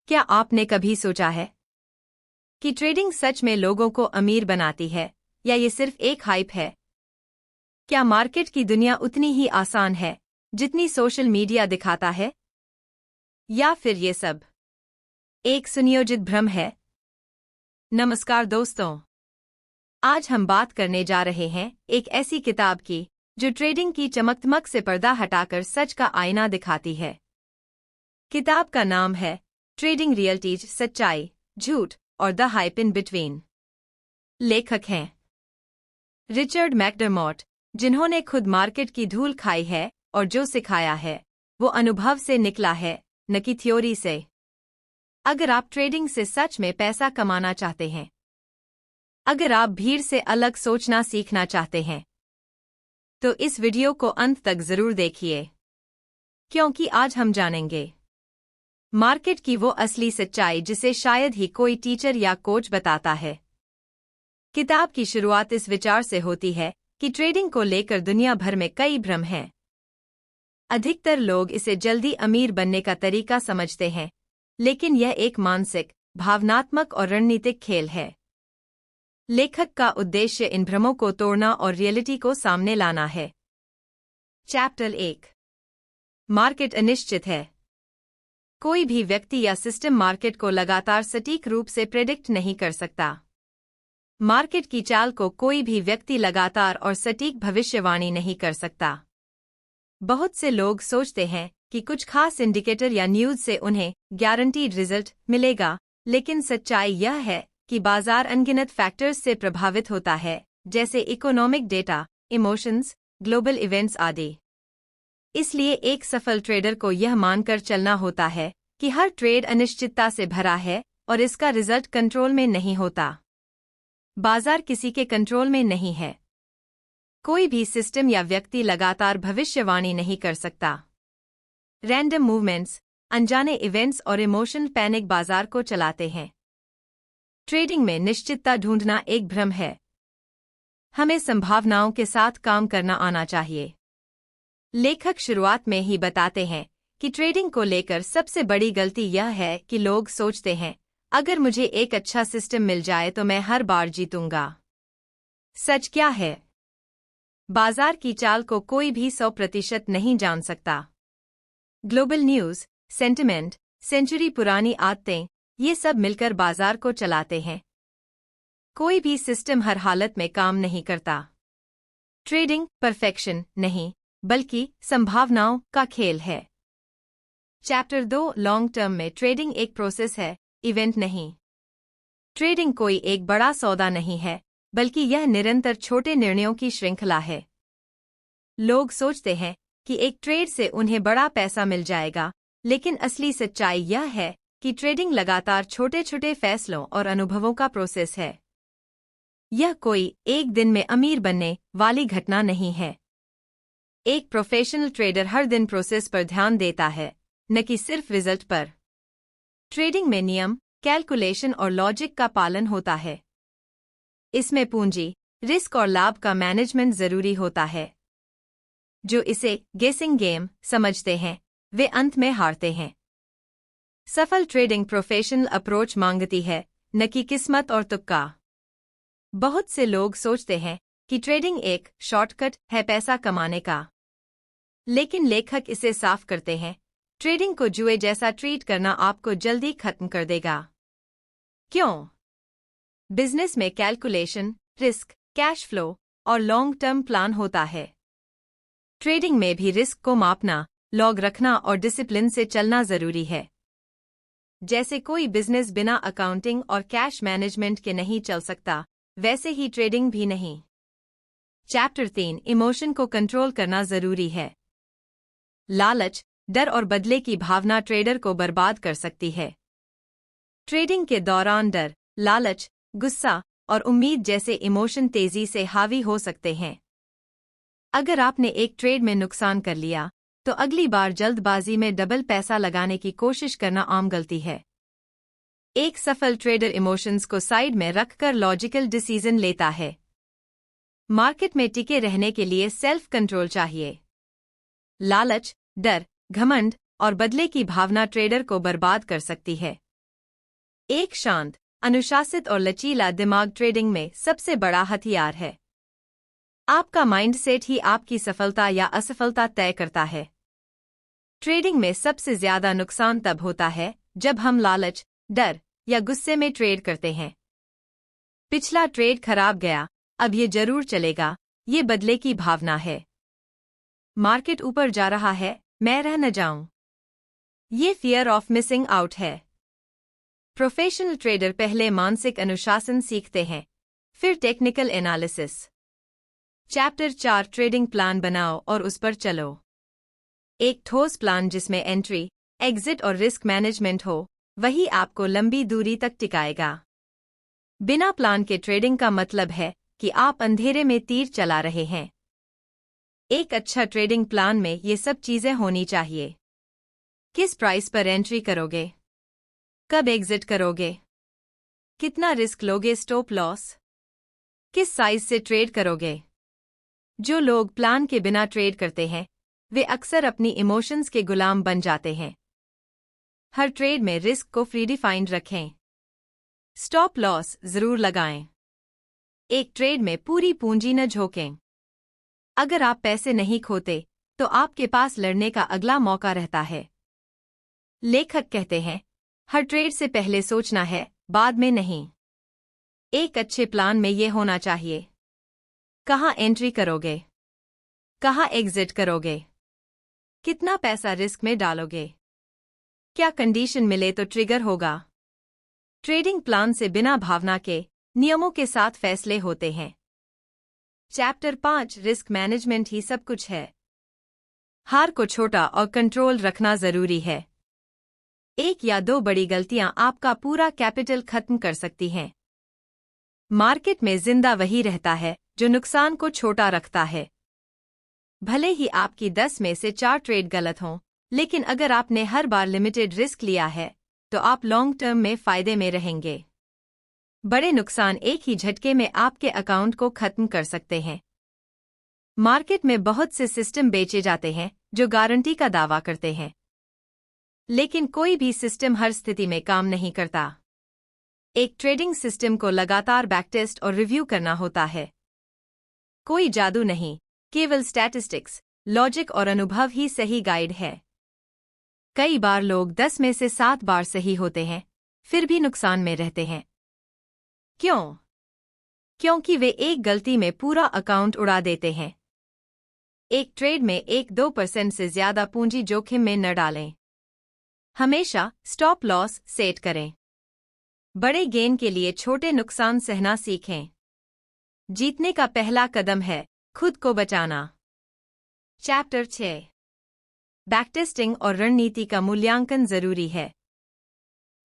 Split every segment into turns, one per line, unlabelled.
क्या आपने कभी सोचा है कि ट्रेडिंग सच में लोगों को अमीर बनाती है या ये सिर्फ एक हाइप है? क्या मार्केट की दुनिया उतनी ही आसान है जितनी सोशल मीडिया दिखाता है? या फिर ये सब एक सुनियोजित भ्रम है? नमस्कार दोस्तों, आज हम बात करने जा रहे हैं एक ऐसी किताब की जो ट्रेडिंग की चमकदमक से पर्दा हटाकर सच का आईना दिखाती है। किताब का नाम है ट्रेडिंग रियलिटीज, सच्चाई, झूठ और द हाइप इन बिटवीन। लेखक हैं रिचर्ड मैकडरमॉट, जिन्होंने खुद मार्केट की धूल खाई है और जो सिखाया है वो अनुभव से निकला है, न कि थ्योरी से। अगर आप ट्रेडिंग से सच में पैसा कमाना चाहते हैं, अगर आप भीड़ से अलग सोचना सीखना चाहते हैं, तो इस वीडियो को अंत तक जरूर देखिए, क्योंकि आज हम जानेंगे मार्केट की वो असली सच्चाई जिसे शायद ही कोई टीचर या कोच बताता है। किताब की शुरुआत इस विचार से होती है कि ट्रेडिंग को लेकर दुनिया भर में कई भ्रम हैं। अधिकतर लोग इसे जल्दी अमीर बनने का तरीका समझते हैं, लेकिन यह एक मानसिक, भावनात्मक और रणनीतिक खेल है। लेखक का उद्देश्य इन भ्रमों को तोड़ना और रियलिटी को सामने लाना है। चैप्टर 1, मार्केट अनिश्चित है। कोई भी व्यक्ति या सिस्टम मार्केट को लगातार सटीक रूप से प्रेडिक्ट नहीं कर सकता। मार्केट की चाल को कोई भी व्यक्ति लगातार और सटीक भविष्यवाणी नहीं कर सकता। बहुत से लोग सोचते हैं कि कुछ खास इंडिकेटर या न्यूज से उन्हें गारंटीड रिजल्ट मिलेगा, लेकिन सच्चाई यह है कि बाजार अनगिनत फैक्टर्स से प्रभावित होता है, जैसे economic data, emotions, global events आदि। इसलिए एक सफल ट्रेडर को यह मानकर चलना होता है कि हर ट्रेड अनिश्चितता से भरा है और इसका रिजल्ट कंट्रोल में नहीं होता। बाजार किसी के कंट्रोल में नहीं है। कोई भी सिस्टम या व्यक्ति लगातार भविष्यवाणी नहीं कर सकता। रैंडम मूवमेंट्स, अनजाने इवेंट्स और इमोशन पैनिक बाजार को चलाते हैं। ट्रेडिंग में निश्चितता ढूंढना एक भ्रम है। हमें संभावनाओं के साथ काम करना आना चाहिए। लेखक शुरुआत में ही बताते हैं कि ट्रेडिंग को लेकर सबसे बड़ी गलती यह है कि लोग सोचते हैं, अगर मुझे एक अच्छा सिस्टम मिल जाए तो मैं हर बार जीतूंगा। सच क्या है? बाजार की चाल को कोई भी 100% नहीं जान सकता। ग्लोबल न्यूज, सेंटिमेंट, सेंचुरी पुरानी आदतें, ये सब मिलकर बाजार को चलाते हैं। कोई भी सिस्टम हर हालत में काम नहीं करता। ट्रेडिंग परफेक्शन नहीं, बल्कि संभावनाओं का खेल है। चैप्टर 2, लॉन्ग टर्म में ट्रेडिंग एक प्रोसेस है, इवेंट नहीं। ट्रेडिंग कोई एक बड़ा सौदा नहीं है, बल्कि यह निरंतर छोटे निर्णयों की श्रृंखला है। लोग सोचते हैं कि एक ट्रेड से उन्हें बड़ा पैसा मिल जाएगा, लेकिन असली सच्चाई यह है कि ट्रेडिंग लगातार छोटे छोटे फैसलों और अनुभवों का प्रोसेस है। यह कोई एक दिन में अमीर बनने वाली घटना नहीं है। एक प्रोफेशनल ट्रेडर हर दिन प्रोसेस पर ध्यान देता है, न कि सिर्फ रिजल्ट पर। ट्रेडिंग में नियम, कैलकुलेशन और लॉजिक का पालन होता है। इसमें पूंजी, रिस्क और लाभ का मैनेजमेंट जरूरी होता है। जो इसे गेसिंग गेम समझते हैं, वे अंत में हारते हैं। सफल ट्रेडिंग प्रोफेशनल अप्रोच मांगती है, न कि किस्मत और तुक्का। बहुत से लोग सोचते हैं कि ट्रेडिंग एक शॉर्टकट है पैसा कमाने का, लेकिन लेखक इसे साफ करते हैं, ट्रेडिंग को जुए जैसा ट्रीट करना आपको जल्दी खत्म कर देगा। क्यों? बिजनेस में कैलकुलेशन, रिस्क, कैश फ्लो और लॉन्ग टर्म प्लान होता है। ट्रेडिंग में भी रिस्क को मापना, लॉग रखना और डिसिप्लिन से चलना जरूरी है। जैसे कोई बिजनेस बिना अकाउंटिंग और कैश मैनेजमेंट के नहीं चल सकता, वैसे ही ट्रेडिंग भी नहीं। चैप्टर 3, इमोशन को कंट्रोल करना जरूरी है। लालच, डर और बदले की भावना ट्रेडर को बर्बाद कर सकती है। ट्रेडिंग के दौरान डर, लालच, गुस्सा और उम्मीद जैसे इमोशन तेजी से हावी हो सकते हैं। अगर आपने एक ट्रेड में नुकसान कर लिया, तो अगली बार जल्दबाजी में डबल पैसा लगाने की कोशिश करना आम गलती है। एक सफल ट्रेडर इमोशंस को साइड में रखकर लॉजिकल डिसीजन लेता है। मार्केट में टिके रहने के लिए सेल्फ कंट्रोल चाहिए। लालच, डर, घमंड और बदले की भावना ट्रेडर को बर्बाद कर सकती है। एक शांत, अनुशासित और लचीला दिमाग ट्रेडिंग में सबसे बड़ा हथियार है। आपका माइंडसेट ही आपकी सफलता या असफलता तय करता है। ट्रेडिंग में सबसे ज्यादा नुकसान तब होता है जब हम लालच, डर या गुस्से में ट्रेड करते हैं। पिछला ट्रेड खराब गया, अब ये जरूर चलेगा, ये बदले की भावना है। मार्केट ऊपर जा रहा है, मैं रह न जाऊं, ये फियर ऑफ मिसिंग आउट है। प्रोफेशनल ट्रेडर पहले मानसिक अनुशासन सीखते हैं, फिर technical analysis. Chapter 4 trading plan बनाओ और उस पर चलो। एक ठोस प्लान जिसमें एंट्री, एग्जिट और रिस्क मैनेजमेंट हो, वही आपको लंबी दूरी तक टिकाएगा। बिना प्लान के ट्रेडिंग का मतलब है कि आप अंधेरे में तीर चला रहे हैं। एक अच्छा ट्रेडिंग प्लान में ये सब चीजें होनी चाहिए। किस प्राइस पर एंट्री करोगे? कब एग्जिट करोगे? कितना रिस्क लोगे? Stop loss? किस साइज से ट्रेड करोगे? जो लोग प्लान के बिना ट्रेड करते हैं, वे अक्सर अपनी इमोशंस के गुलाम बन जाते हैं। हर ट्रेड में रिस्क को प्रीडिफाइंड रखें। स्टॉप लॉस जरूर लगाएं। एक ट्रेड में पूरी पूंजी न झोंकें। अगर आप पैसे नहीं खोते, तो आपके पास लड़ने का अगला मौका रहता है। लेखक कहते हैं, हर ट्रेड से पहले सोचना है, बाद में नहीं। एक अच्छे प्लान में ये होना चाहिए। कहाँ एंट्री करोगे? कहाँ एग्जिट करोगे? कितना पैसा रिस्क में डालोगे? क्या कंडीशन मिले तो ट्रिगर होगा? ट्रेडिंग प्लान से बिना भावना के, नियमों के साथ फैसले होते हैं। चैप्टर 5 रिस्क मैनेजमेंट ही सब कुछ है। हार को छोटा और कंट्रोल रखना जरूरी है। एक या दो बड़ी गलतियां आपका पूरा कैपिटल खत्म कर सकती हैं। मार्केट में जिंदा वही रहता है जो नुकसान को छोटा रखता है। भले ही आपकी 10 में से 4 ट्रेड गलत हों, लेकिन अगर आपने हर बार लिमिटेड रिस्क लिया है, तो आप लॉन्ग टर्म में फायदे में रहेंगे। बड़े नुकसान एक ही झटके में आपके अकाउंट को खत्म कर सकते हैं। मार्केट में बहुत से सिस्टम बेचे जाते हैं जो गारंटी का दावा करते हैं, लेकिन कोई भी सिस्टम हर स्थिति में काम नहीं करता। एक ट्रेडिंग सिस्टम को लगातार बैकटेस्ट और रिव्यू करना होता है। कोई जादू नहीं, केवल स्टैटिस्टिक्स, लॉजिक और अनुभव ही सही गाइड है। कई बार लोग 10 में से 7 बार सही होते हैं, फिर भी नुकसान में रहते हैं। क्यों? क्योंकि वे एक गलती में पूरा अकाउंट उड़ा देते हैं। एक ट्रेड में 1-2% से ज्यादा पूंजी जोखिम में न डालें। हमेशा स्टॉप लॉस सेट करें। बड़े गेन के लिए छोटे नुकसान सहना सीखें। जीतने का पहला कदम है खुद को बचाना। चैप्टर 6 बैकटेस्टिंग और रणनीति का मूल्यांकन जरूरी है।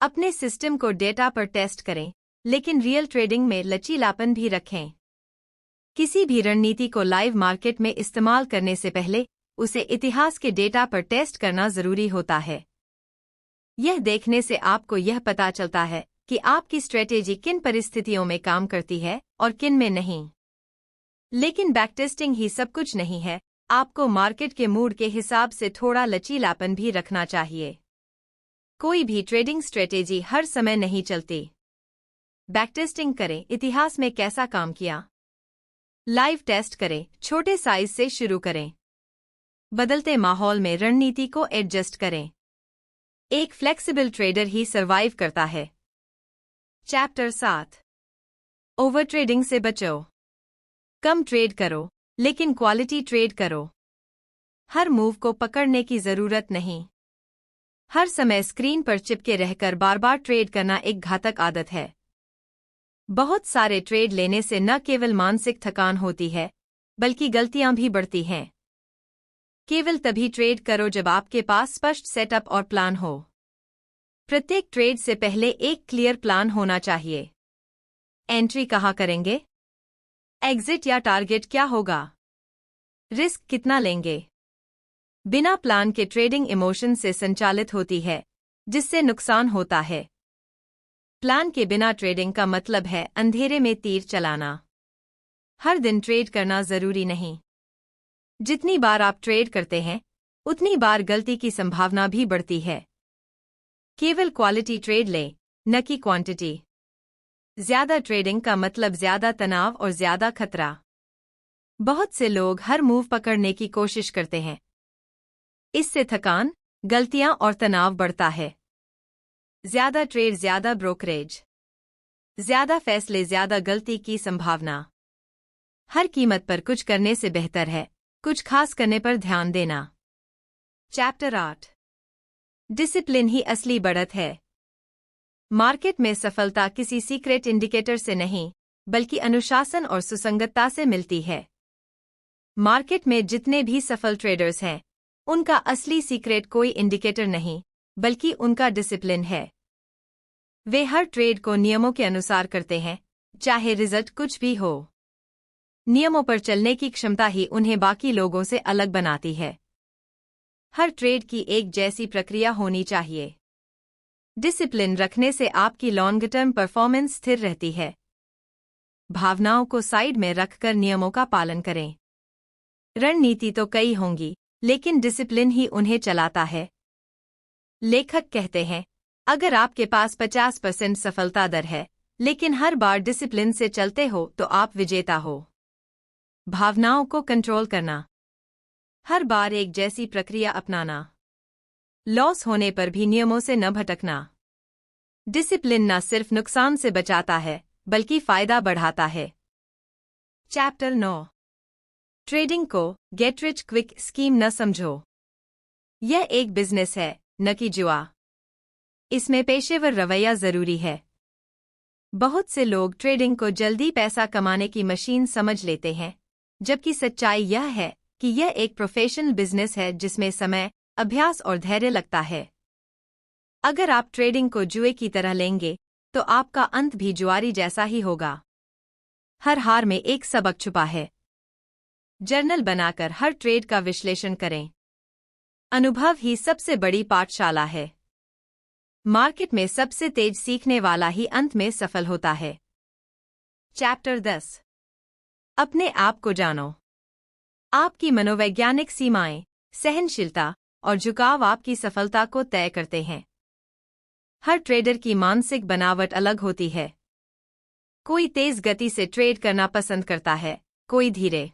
अपने सिस्टम को डेटा पर टेस्ट करें, लेकिन रियल ट्रेडिंग में लचीलापन भी रखें। किसी भी रणनीति को लाइव मार्केट में इस्तेमाल करने से पहले उसे इतिहास के डेटा पर टेस्ट करना जरूरी होता है। यह देखने से आपको यह पता चलता है कि आपकी स्ट्रेटेजी किन परिस्थितियों में काम करती है और किन में नहीं। लेकिन बैकटेस्टिंग ही सब कुछ नहीं है, आपको मार्केट के मूड के हिसाब से थोड़ा लचीलापन भी रखना चाहिए। कोई भी ट्रेडिंग स्ट्रेटेजी हर समय नहीं चलती। बैकटेस्टिंग करें, इतिहास में कैसा काम किया। लाइव टेस्ट करें, छोटे साइज से शुरू करें। बदलते माहौल में रणनीति को एडजस्ट करें। एक फ्लेक्सिबल ट्रेडर ही सर्वाइव करता है। चैप्टर 7 ओवर ट्रेडिंग से बचो। कम ट्रेड करो, लेकिन क्वालिटी ट्रेड करो। हर मूव को पकड़ने की जरूरत नहीं। हर समय स्क्रीन पर चिपके रहकर बार बार ट्रेड करना एक घातक आदत है। बहुत सारे ट्रेड लेने से न केवल मानसिक थकान होती है, बल्कि गलतियां भी बढ़ती हैं। केवल तभी ट्रेड करो जब आपके पास स्पष्ट सेटअप और प्लान हो। प्रत्येक ट्रेड से पहले एक क्लियर प्लान होना चाहिए। एंट्री कहाँ करेंगे? एग्जिट या टारगेट क्या होगा? रिस्क कितना लेंगे? बिना प्लान के ट्रेडिंग इमोशन से संचालित होती है, जिससे नुकसान होता है। प्लान के बिना ट्रेडिंग का मतलब है अंधेरे में तीर चलाना। हर दिन ट्रेड करना जरूरी नहीं। जितनी बार आप ट्रेड करते हैं, उतनी बार गलती की संभावना भी बढ़ती है। केवल क्वालिटी ट्रेड लें, न कि क्वांटिटी। ज्यादा ट्रेडिंग का मतलब ज्यादा तनाव और ज्यादा खतरा। बहुत से लोग हर मूव पकड़ने की कोशिश करते हैं। इससे थकान, गलतियां और तनाव बढ़ता है। ज्यादा ट्रेड, ज्यादा ब्रोकरेज, ज्यादा फैसले, ज्यादा गलती की संभावना। हर कीमत पर कुछ करने से बेहतर है कुछ खास करने पर ध्यान देना। चैप्टर 8। डिसिप्लिन ही असली बढ़त है। मार्केट में सफलता किसी सीक्रेट इंडिकेटर से नहीं, बल्कि अनुशासन और सुसंगतता से मिलती है। मार्केट में जितने भी सफल ट्रेडर्स हैं, उनका असली सीक्रेट कोई इंडिकेटर नहीं, बल्कि उनका डिसिप्लिन है। वे हर ट्रेड को नियमों के अनुसार करते हैं, चाहे रिजल्ट कुछ भी हो। नियमों पर चलने की क्षमता ही उन्हें बाकी लोगों से अलग बनाती है। हर ट्रेड की एक जैसी प्रक्रिया होनी चाहिए। डिसिप्लिन रखने से आपकी लॉन्ग टर्म परफॉर्मेंस स्थिर रहती है। भावनाओं को साइड में रखकर नियमों का पालन करें। रणनीति तो कई होंगी, लेकिन डिसिप्लिन ही उन्हें चलाता है। लेखक कहते हैं, अगर आपके पास 50% सफलता दर है, लेकिन हर बार डिसिप्लिन से चलते हो तो आप विजेता हो। भावनाओं को कंट्रोल करना। हर बार एक जैसी प्रक्रिया अपनाना। लॉस होने पर भी नियमों से न भटकना। डिसिप्लिन न सिर्फ नुकसान से बचाता है, बल्कि फायदा बढ़ाता है। चैप्टर 9। ट्रेडिंग को गेट रिच क्विक स्कीम न समझो। यह एक बिजनेस है, न कि जुआ। इसमें पेशेवर रवैया जरूरी है। बहुत से लोग ट्रेडिंग को जल्दी पैसा कमाने की मशीन समझ लेते हैं, जबकि सच्चाई यह है कि यह एक प्रोफेशनल बिजनेस है जिसमें समय, अभ्यास और धैर्य लगता है। अगर आप ट्रेडिंग को जुए की तरह लेंगे, तो आपका अंत भी जुआरी जैसा ही होगा। हर हार में एक सबक छुपा है। जर्नल बनाकर हर ट्रेड का विश्लेषण करें। अनुभव ही सबसे बड़ी पाठशाला है। मार्केट में सबसे तेज सीखने वाला ही अंत में सफल होता है। चैप्टर 10। अपने आप को जानो। आपकी मनोवैज्ञानिक सीमाएं, सहनशीलता और झुकाव आपकी सफलता को तय करते हैं। हर ट्रेडर की मानसिक बनावट अलग होती है। कोई तेज गति से ट्रेड करना पसंद करता है, कोई धीरे।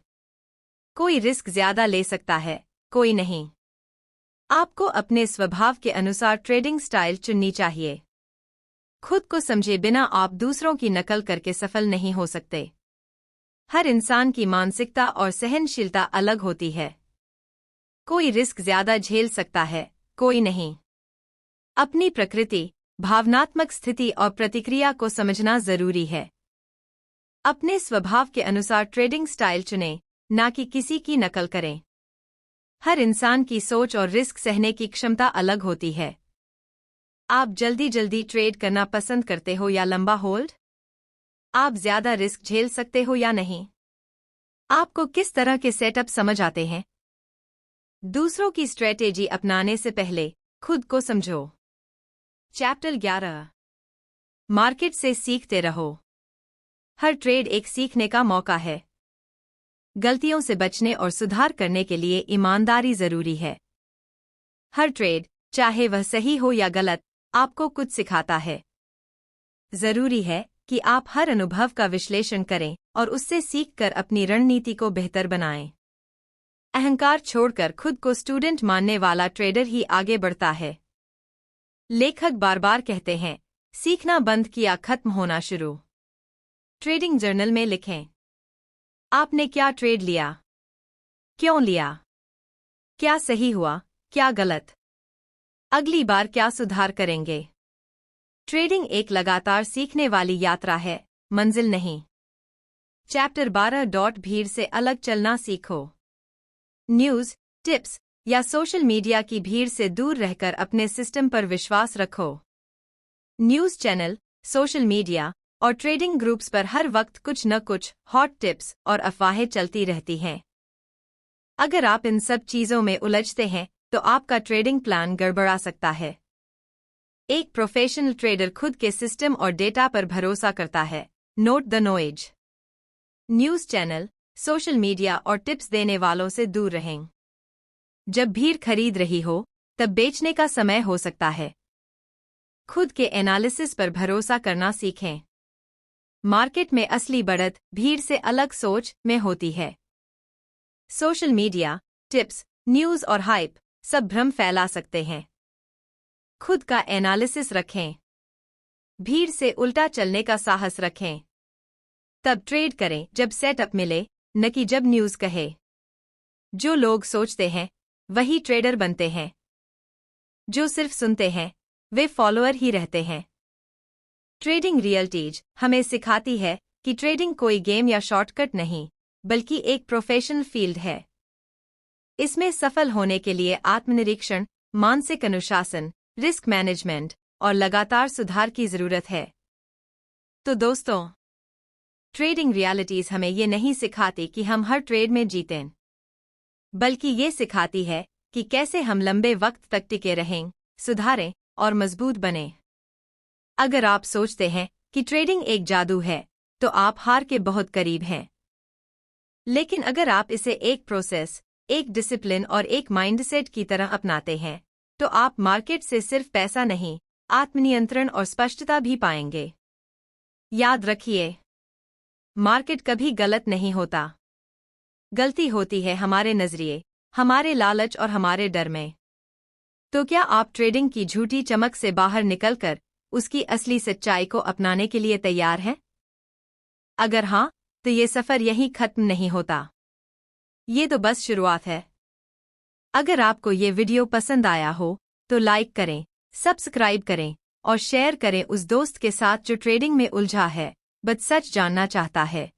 कोई रिस्क ज्यादा ले सकता है, कोई नहीं। आपको अपने स्वभाव के अनुसार ट्रेडिंग स्टाइल चुननी चाहिए। खुद को समझे बिना आप दूसरों की नकल करके सफल नहीं हो सकते। हर इंसान की मानसिकता और सहनशीलता अलग होती है। कोई रिस्क ज्यादा झेल सकता है, कोई नहीं। अपनी प्रकृति, भावनात्मक स्थिति और प्रतिक्रिया को समझना जरूरी है। अपने स्वभाव के अनुसार ट्रेडिंग स्टाइल चुनें, ना कि किसी की नकल करें। हर इंसान की सोच और रिस्क सहने की क्षमता अलग होती है। आप जल्दी जल्दी ट्रेड करना पसंद करते हो या लंबा होल्ड? आप ज्यादा रिस्क झेल सकते हो या नहीं? आपको किस तरह के सेटअप समझ आते हैं? दूसरों की स्ट्रेटेजी अपनाने से पहले खुद को समझो। चैप्टर 11। मार्केट से सीखते रहो। हर ट्रेड एक सीखने का मौका है। गलतियों से बचने और सुधार करने के लिए ईमानदारी जरूरी है। हर ट्रेड, चाहे वह सही हो या गलत, आपको कुछ सिखाता है। जरूरी है कि आप हर अनुभव का विश्लेषण करें और उससे सीखकर अपनी रणनीति को बेहतर बनाएं। अहंकार छोड़कर खुद को स्टूडेंट मानने वाला ट्रेडर ही आगे बढ़ता है। लेखक बार बार कहते हैं, सीखना बंद किया खत्म होना शुरू। ट्रेडिंग जर्नल में लिखें, आपने क्या ट्रेड लिया, क्यों लिया, क्या सही हुआ, क्या गलत, अगली बार क्या सुधार करेंगे। ट्रेडिंग एक लगातार सीखने वाली यात्रा है, मंजिल नहीं। चैप्टर 12। भीड़ से अलग चलना सीखो। न्यूज़, टिप्स या सोशल मीडिया की भीड़ से दूर रहकर अपने सिस्टम पर विश्वास रखो। न्यूज़ चैनल, सोशल मीडिया और ट्रेडिंग ग्रुप्स पर हर वक्त कुछ न कुछ हॉट टिप्स और अफवाहें चलती रहती हैं। अगर आप इन सब चीज़ों में उलझते हैं, तो आपका ट्रेडिंग प्लान गड़बड़ा सकता है। एक प्रोफेशनल ट्रेडर खुद के सिस्टम और डेटा पर भरोसा करता है। Note the noise. News channel, social media और टिप्स देने वालों से दूर रहें। जब भीड़ खरीद रही हो, तब बेचने का समय हो सकता है। खुद के एनालिसिस पर भरोसा करना सीखें। मार्केट में असली बढ़त भीड़ से अलग सोच में होती है। सोशल मीडिया, टिप्स, न्यूज़ और हाइप सब भ्रम फैला सकते हैं। खुद का एनालिसिस रखें। भीड़ से उल्टा चलने का साहस रखें। तब ट्रेड करें जब सेटअप मिले, न कि जब न्यूज़ कहे। जो लोग सोचते हैं वही ट्रेडर बनते हैं। जो सिर्फ सुनते हैं वे फॉलोअर ही रहते हैं। ट्रेडिंग रियलिटीज हमें सिखाती है कि ट्रेडिंग कोई गेम या शॉर्टकट नहीं, बल्कि एक प्रोफेशनल फील्ड है। इसमें सफल होने के लिए आत्मनिरीक्षण, मानसिक अनुशासन, रिस्क मैनेजमेंट और लगातार सुधार की जरूरत है। तो दोस्तों, ट्रेडिंग रियलिटीज हमें ये नहीं सिखाती कि हम हर ट्रेड में जीतें, बल्कि ये सिखाती है कि कैसे हम लंबे वक्त तक टिके रहें, सुधारें और मजबूत बनें। अगर आप सोचते हैं कि ट्रेडिंग एक जादू है, तो आप हार के बहुत करीब हैं। लेकिन अगर आप इसे एक प्रोसेस, एक डिसिप्लिन और एक माइंडसेट की तरह अपनाते हैं, तो आप मार्केट से सिर्फ पैसा नहीं, आत्मनियंत्रण और स्पष्टता भी पाएंगे। याद रखिए, मार्केट कभी गलत नहीं होता। गलती होती है हमारे नजरिए, हमारे लालच और हमारे डर में। तो क्या आप ट्रेडिंग की झूठी चमक से बाहर निकलकर उसकी असली सच्चाई को अपनाने के लिए तैयार हैं? अगर हाँ, तो ये सफर यहीं खत्म नहीं होता। ये तो बस शुरुआत है। अगर आपको ये वीडियो पसंद आया हो, तो लाइक करें, सब्सक्राइब करें और शेयर करें उस दोस्त के साथ जो ट्रेडिंग में उलझा है, बस सच जानना चाहता है।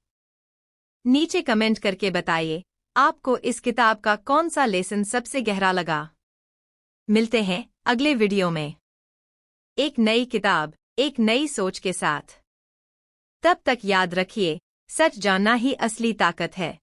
नीचे कमेंट करके बताइए आपको इस किताब का कौन सा लेसन सबसे गहरा लगा। मिलते हैं अगले वीडियो में, एक नई किताब, एक नई सोच के साथ। तब तक याद रखिए, सच जानना ही असली ताकत है।